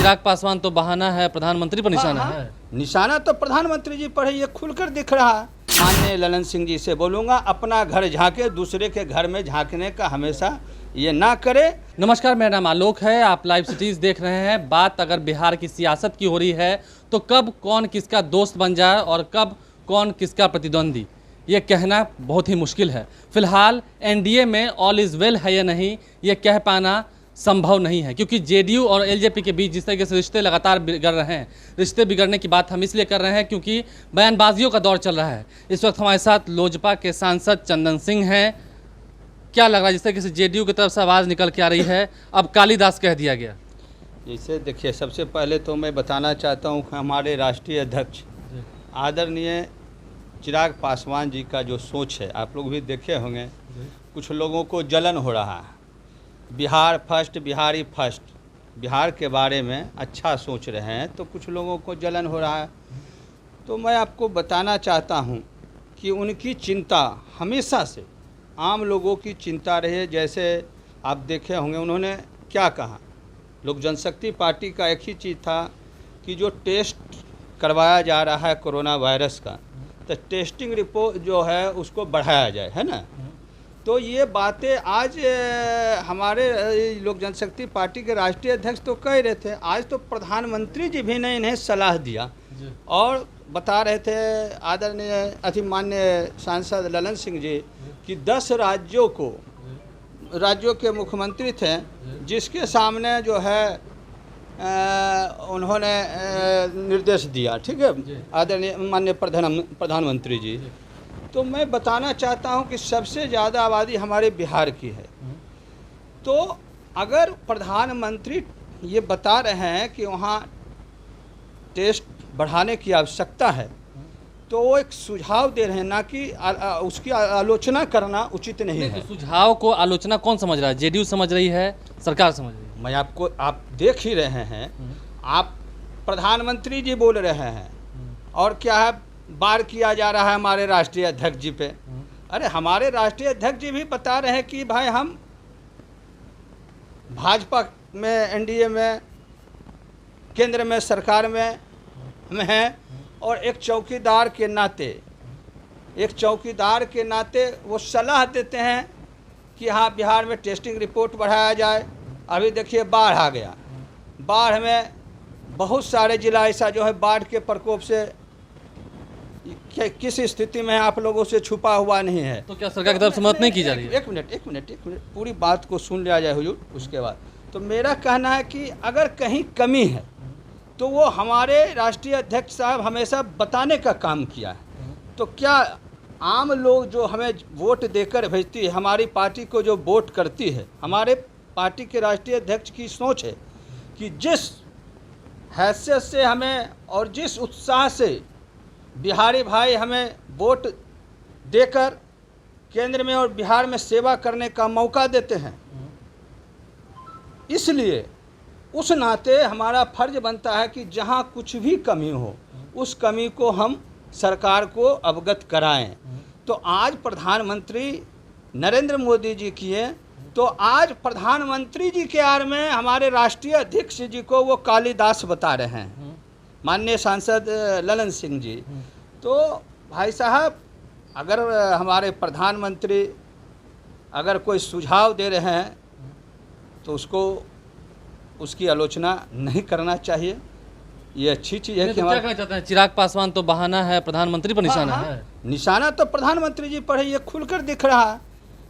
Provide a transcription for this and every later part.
चिराग पासवान तो बहाना है, प्रधानमंत्री पर निशाना है। निशाना तो प्रधानमंत्री जी पर है, ये खुलकर दिख रहा है। माननीय ललन सिंह जी से बोलूँगा, अपना घर झांके, दूसरे के घर में झांकने का हमेशा ये ना करे। नमस्कार, मेरा नाम आलोक है, आप लाइव सिटीज़ देख रहे हैं। बात अगर बिहार की सियासत की हो रही है तो कब कौन किसका दोस्त बन जाए और कब कौन किसका प्रतिद्वंदी, ये कहना बहुत ही मुश्किल है। फिलहाल एनडीए में ऑल इज़ वेल है या नहीं, ये कह पाना संभव नहीं है, क्योंकि जेडीयू और एलजेपी के बीच जिस तरीके से रिश्ते लगातार बिगड़ रहे हैं। रिश्ते बिगड़ने की बात हम इसलिए कर रहे हैं क्योंकि बयानबाजियों का दौर चल रहा है। इस वक्त हमारे साथ लोजपा के सांसद चंदन सिंह हैं। क्या लग रहा है, जिस तरीके से जेडीयू की तरफ से आवाज़ निकल के आ रही है, अब कालिदास कह दिया गया? जैसे देखिए, सबसे पहले तो मैं बताना चाहता हूँ कि हमारे राष्ट्रीय अध्यक्ष आदरणीय चिराग पासवान जी का जो सोच है, आप लोग भी देखे होंगे। कुछ लोगों को जलन हो रहा है, बिहार फर्स्ट, बिहारी फर्स्ट, बिहार के बारे में अच्छा सोच रहे हैं, तो कुछ लोगों को जलन हो रहा है। तो मैं आपको बताना चाहता हूं कि उनकी चिंता हमेशा से आम लोगों की चिंता रही है। जैसे आप देखे होंगे उन्होंने क्या कहा, लोक जनशक्ति पार्टी का एक ही चीज़ था कि जो टेस्ट करवाया जा रहा है कोरोना वायरस का, तो टेस्टिंग रिपोर्ट जो है उसको बढ़ाया जाए, है ना। तो ये बातें आज हमारे लोक जनशक्ति पार्टी के राष्ट्रीय अध्यक्ष तो कह रहे थे, आज तो प्रधानमंत्री जी भी ने इन्हें सलाह दिया और बता रहे थे आदरणीय अधिमान्य सांसद ललन सिंह जी कि 10 राज्यों के मुख्यमंत्री थे, जिसके सामने जो है उन्होंने निर्देश दिया, ठीक है, आदरणीय माननीय प्रधानमंत्री जी। तो मैं बताना चाहता हूं कि सबसे ज़्यादा आबादी हमारे बिहार की है। तो अगर प्रधानमंत्री ये बता रहे हैं कि वहाँ टेस्ट बढ़ाने की आवश्यकता है, तो वो एक सुझाव दे रहे हैं, ना कि उसकी आलोचना करना उचित नहीं है। तो सुझाव को आलोचना कौन समझ रहा है? जेडीयू समझ रही है, सरकार समझ रही है? मैं आपको, आप देख ही रहे हैं, आप प्रधानमंत्री जी बोल रहे हैं और क्या है, बार किया जा रहा है हमारे राष्ट्रीय अध्यक्ष जी पे। अरे हमारे राष्ट्रीय अध्यक्ष जी भी बता रहे हैं कि भाई हम भाजपा में, एनडीए में, केंद्र में, सरकार में हैं, और एक चौकीदार के नाते वो सलाह देते हैं कि हाँ, बिहार में टेस्टिंग रिपोर्ट बढ़ाया जाए। अभी देखिए बाढ़ आ गया, बाढ़ में बहुत सारे जिला ऐसा जो है बाढ़ के प्रकोप से किस स्थिति में आप लोगों से छुपा हुआ नहीं है। तो क्या सरकार की तरफ से मदद नहीं की जा रही है? एक मिनट पूरी बात को सुन लिया जाए हुजूर, उसके बाद। तो मेरा कहना है कि अगर कहीं कमी है तो वो हमारे राष्ट्रीय अध्यक्ष साहब हमेशा बताने का काम किया है। तो क्या आम लोग जो हमें वोट देकर भेजती है, हमारी पार्टी को जो वोट करती है, हमारे पार्टी के राष्ट्रीय अध्यक्ष की सोच है कि जिस हैसियत से हमें और जिस उत्साह से बिहारी भाई हमें वोट देकर केंद्र में और बिहार में सेवा करने का मौका देते हैं, इसलिए उस नाते हमारा फर्ज बनता है कि जहां कुछ भी कमी हो, उस कमी को हम सरकार को अवगत कराएं। तो आज प्रधानमंत्री नरेंद्र मोदी जी किए, तो आज प्रधानमंत्री जी के आड़ में हमारे राष्ट्रीय अध्यक्ष जी को वो कालिदास बता रहे हैं, माननीय सांसद ललन सिंह जी। तो भाई साहब, अगर हमारे प्रधानमंत्री अगर कोई सुझाव दे रहे हैं तो उसकी आलोचना नहीं करना चाहिए। ये अच्छी चीज़ है कि क्या कहना चाहते हैं? चिराग पासवान तो बहाना है, प्रधानमंत्री पर निशाना है। निशाना तो प्रधानमंत्री जी पर है, ये खुलकर दिख रहा है,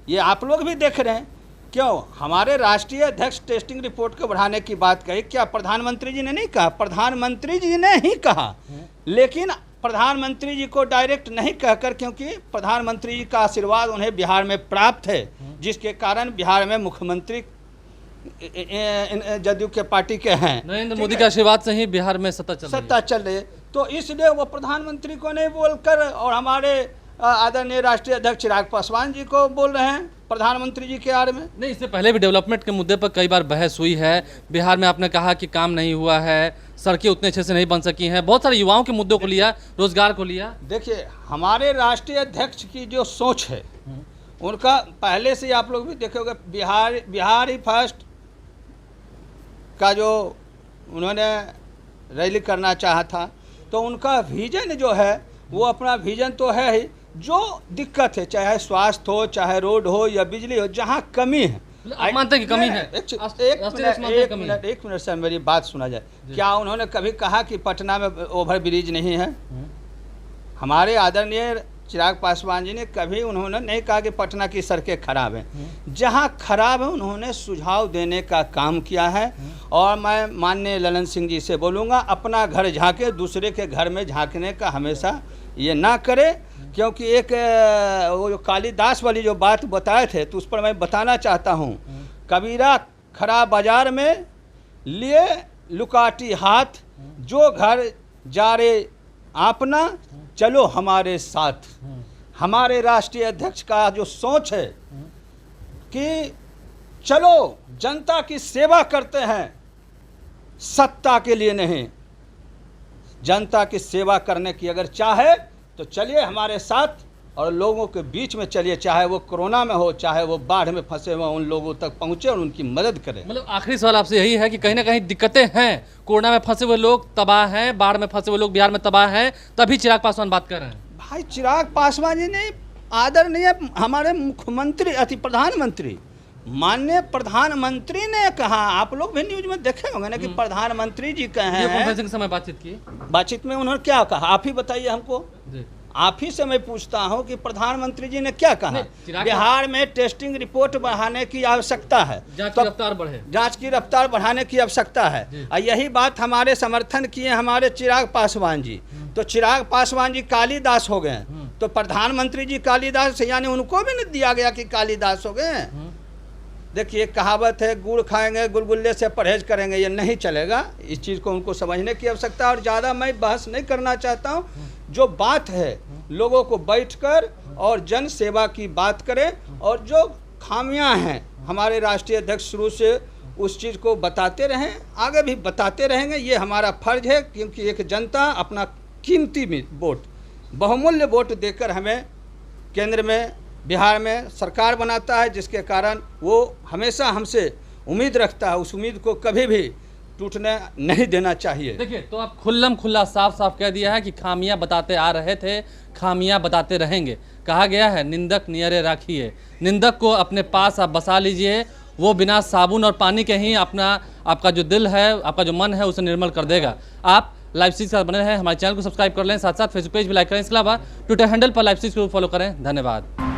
ये आप लोग भी देख रहे हैं। क्यों हमारे राष्ट्रीय अध्यक्ष टेस्टिंग रिपोर्ट को बढ़ाने की बात कही, क्या प्रधानमंत्री जी ने नहीं कहा? प्रधानमंत्री जी ने ही कहा, लेकिन प्रधानमंत्री जी को डायरेक्ट नहीं कहकर, क्योंकि प्रधानमंत्री जी का आशीर्वाद उन्हें बिहार में प्राप्त है, जिसके कारण बिहार में मुख्यमंत्री जदयू के पार्टी के हैं। नरेंद्र मोदी के आशीर्वाद से ही बिहार में सत्ता चल रही है। तो इसलिए वो प्रधानमंत्री को नहीं बोलकर और हमारे आदरणीय राष्ट्रीय अध्यक्ष चिराग पासवान जी को बोल रहे हैं प्रधानमंत्री जी के आड़ में। नहीं, इससे पहले भी डेवलपमेंट के मुद्दे पर कई बार बहस हुई है। बिहार में आपने कहा कि काम नहीं हुआ है, सड़कें उतने अच्छे से नहीं बन सकी हैं, बहुत सारे युवाओं के मुद्दों को लिया, रोजगार को लिया। देखिए हमारे राष्ट्रीय अध्यक्ष की जो सोच है, उनका पहले से आप लोग भी देखे होंगे, बिहार ही फर्स्ट का जो उन्होंने रैली करना चाहा था, तो उनका विजन जो है वो अपना विजन तो है ही, जो दिक्कत है चाहे स्वास्थ्य हो, चाहे रोड हो या बिजली हो, जहाँ कमी है आप मानते हैं कि कमी है? एक मिनट सर, मेरी बात सुना जाए। क्या उन्होंने कभी कहा कि पटना में ओवर ब्रिज नहीं है? हमारे आदरणीय चिराग पासवान जी ने कभी उन्होंने नहीं कहा कि पटना की सड़कें खराब हैं। जहां खराब है उन्होंने सुझाव देने का काम किया है। और मैं माननीय ललन सिंह जी से बोलूँगा, अपना घर झांके, दूसरे के घर में झांकने का हमेशा ये ना करे। क्योंकि एक वो जो कालिदास वाली जो बात बताए थे, तो उस पर मैं बताना चाहता हूँ। कबीरा खरा बाजार में लिए लुकाटी हाथ, जो घर जा रे आपना चलो हमारे साथ। हमारे राष्ट्रीय अध्यक्ष का जो सोच है कि चलो जनता की सेवा करते हैं, सत्ता के लिए नहीं, जनता की सेवा करने की अगर चाहे तो चलिए हमारे साथ और लोगों के बीच में चलिए, चाहे वो कोरोना में हो, चाहे वो बाढ़ में फंसे हुए, उन लोगों तक पहुंचे और उनकी मदद करें। मतलब आखिरी सवाल आपसे यही है कि कहीं ना कहीं दिक्कतें हैं, कोरोना में फंसे हुए लोग तबाह हैं, बाढ़ में फंसे हुए लोग बिहार में तबाह हैं, तभी चिराग पासवान बात कर रहे हैं। भाई चिराग पासवान जी ने आदरणीय हमारे मुख्यमंत्री अति प्रधानमंत्री माननीय प्रधानमंत्री ने कहा, आप लोग भी न्यूज में देखे होंगे ना कि प्रधानमंत्री जी कहे कॉन्फ्रेंसिंग के समय बातचीत की, बातचीत में उन्होंने क्या कहा, आप ही बताइए हमको। आप ही से मैं पूछता हूं कि प्रधानमंत्री जी ने क्या कहा। बिहार में टेस्टिंग रिपोर्ट बढ़ाने की आवश्यकता है, जांच की रफ्तार बढ़े, जांच की रफ्तार बढ़ाने की आवश्यकता है। और यही बात हमारे समर्थन किए हमारे चिराग पासवान जी। तो चिराग पासवान जी कालिदास हो गए, तो प्रधानमंत्री जी कालिदास, यानी उनको भी नहीं दिया गया कि कालिदास हो गए। देखिए कहावत है, गुड़ खाएंगे गुलगुल्ले से परहेज करेंगे, ये नहीं चलेगा। इस चीज़ को उनको समझने की आवश्यकता है। और ज़्यादा मैं बहस नहीं करना चाहता हूँ। जो बात है लोगों को बैठकर और जन सेवा की बात करें, और जो खामियां हैं हमारे राष्ट्रीय अध्यक्ष शुरू से उस चीज़ को बताते रहें, आगे भी बताते रहेंगे। ये हमारा फर्ज है, क्योंकि एक जनता अपना कीमती वोट, बहुमूल्य वोट देकर हमें केंद्र में, बिहार में सरकार बनाता है, जिसके कारण वो हमेशा हमसे उम्मीद रखता है। उस उम्मीद को कभी भी टूटने नहीं देना चाहिए। देखिए, तो आप खुल्लम खुल्ला साफ साफ कह दिया है कि खामियां बताते आ रहे थे, खामियां बताते रहेंगे। कहा गया है निंदक नियरे राखिए, निंदक को अपने पास आप बसा लीजिए, वो बिना साबुन और पानी के ही आपका जो दिल है, आपका जो मन है, उसे निर्मल कर देगा। आप लाइव सीरीज के साथ बने रहें, हमारे चैनल को सब्सक्राइब कर लें, साथ साथ फेसबुक पेज भी लाइक करें। इसके अलावा ट्विटर हैंडल पर लाइव सीरीज को फॉलो करें। धन्यवाद।